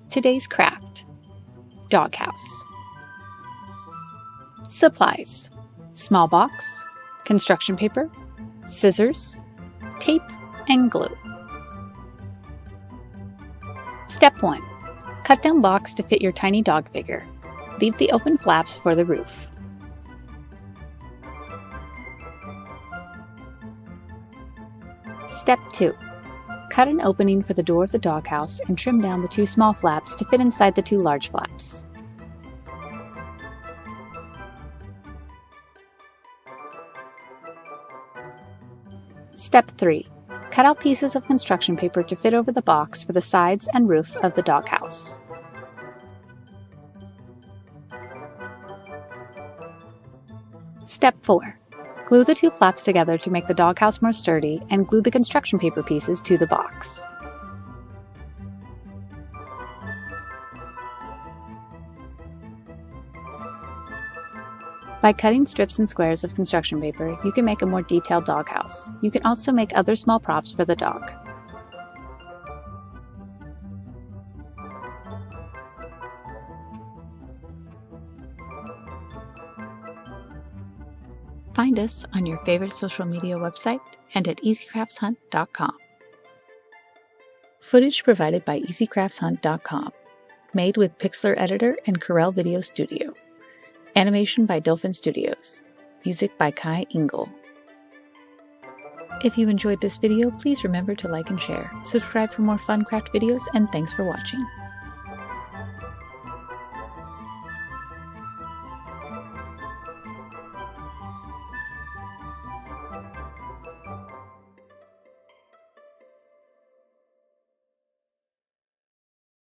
Today's craft: doghouse. Supplies: small box, construction paper, scissors, tape, and glue. Step 1. Cut down blocks to fit your tiny dog figure. Leave the open flaps for the roof. Step 2. Cut an opening for the door of the doghouse and trim down the 2 small flaps to fit inside the 2 large flaps. Step 3. Cut out pieces of construction paper to fit over the box for the sides and roof of the doghouse. Step 4. Glue the 2 flaps together to make the doghouse more sturdy and glue the construction paper pieces to the box. By cutting strips and squares of construction paper, you can make a more detailed doghouse. You can also make other small props for the dog. Find us on your favorite social media website and at easycraftshunt.com. Footage provided by easycraftshunt.com. Made with Pixlr Editor and Corel Video Studio. Animation by Dolphin Studios. Music by Kai Engel. If you enjoyed this video, please remember to like and share. Subscribe for more fun craft videos, and thanks for watching.